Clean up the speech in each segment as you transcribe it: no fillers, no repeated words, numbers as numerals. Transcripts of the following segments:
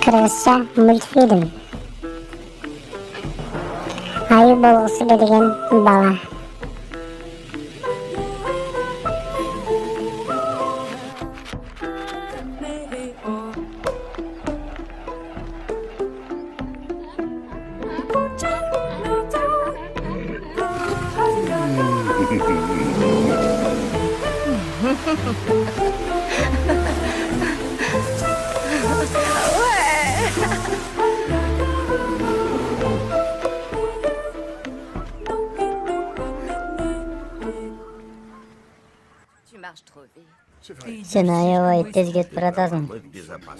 Kırgızca multfilm. Ayı bolgusu kelген bala. Sen аябай тез кетип баратасың.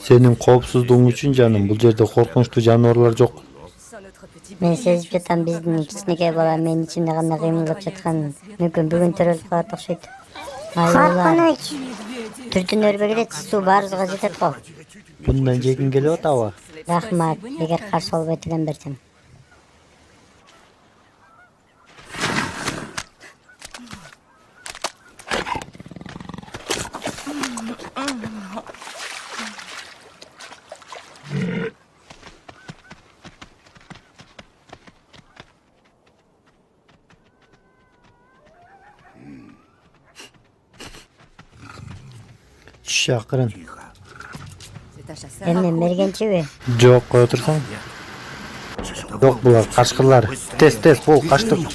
Senin коопсуздугуң үчүн жаным, бул жерде коркунучтуу жаныбарлар жок. Мен сезип жатам биздин кичинекей бала менин ичимде кандай кыймылдап жатканын. Мүмкүн бүгүн төрөлүп калат окшойт. Коркунуч. Түртүн өрбөгдөт, суу баарыбызга жетет го. Bundan жегиң келип атабы? Рахмат, эгер каршы болбой тилем берсең. Түш акырын. Эмне мергенчиби? Жок, кое турсаң. Жок, булар качкырлар. Тез, бул качтык.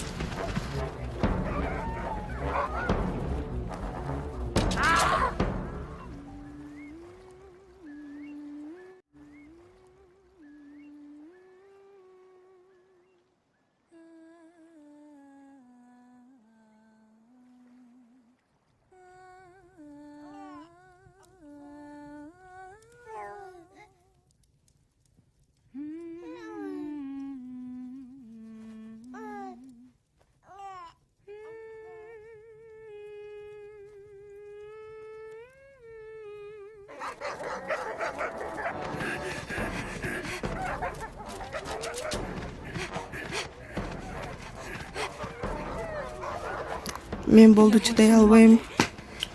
Мен болду чыдай албайм.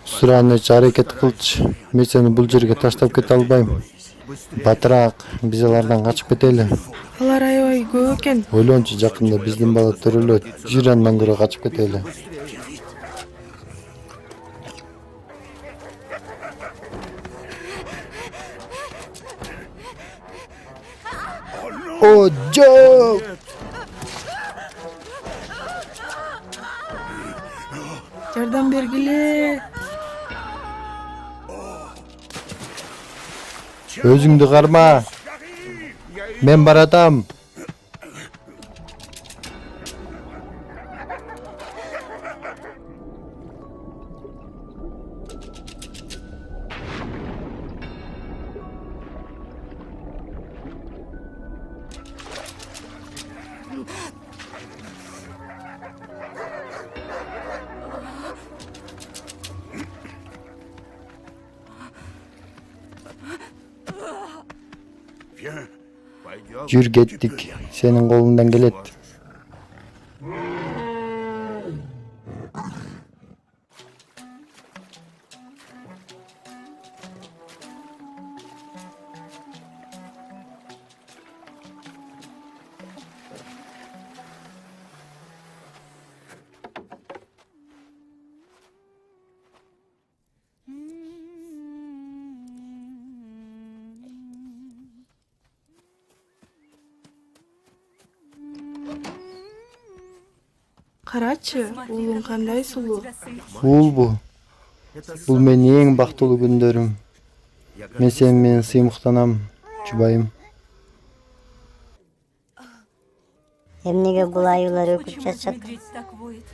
Сураныч, аракет кылчы. Мен сени бул жерге таштап кете албайм. Батыраак, биз алардан качып кетели. Алар аябай көп экен. Ойлончу, жакында биздин бала төрөлөт. Жүр андан көрө качып кетели. О, жок! Жардам бергиле. Өзүңдү карма. Мен баратам. Жүр, кеттик. Сенин колуңдан келет. Карачы, уулуң кандай сулуу. Бул менин эң бактылуу күндөрүм. Мен сени менен сыймыктанам, жубайым. Эмнеге бул аюулар өкүп жатышат?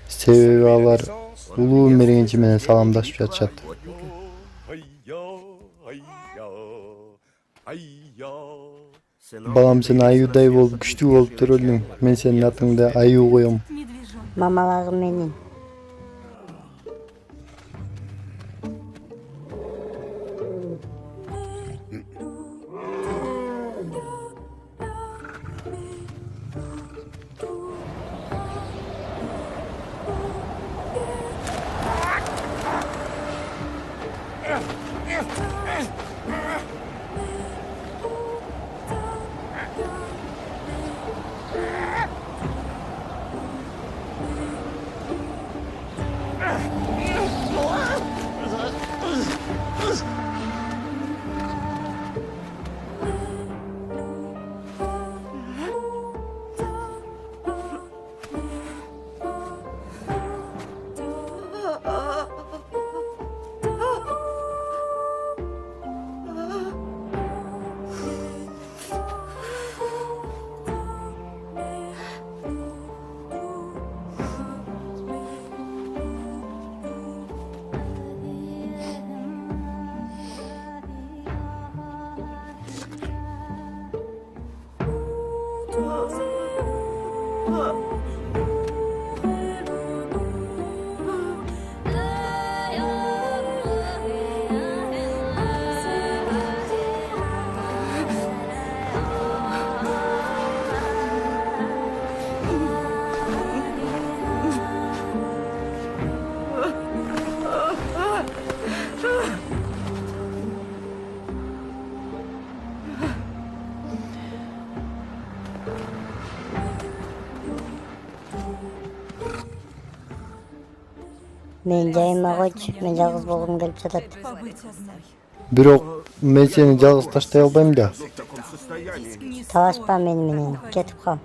Себеби алар улуу мергенчи менен саламдашып жатышат. Балам, сен аюудай болуп, күчтүү болуп төрөлдүң. Мен сенин атыңды аюу коем. Мамалagым менин. Мен жайыма койчу, мен жалгыз болгум келип жатат. Бирок мен сени жалгыз таштай албайм да. Талашпа мени менен, кетип кал.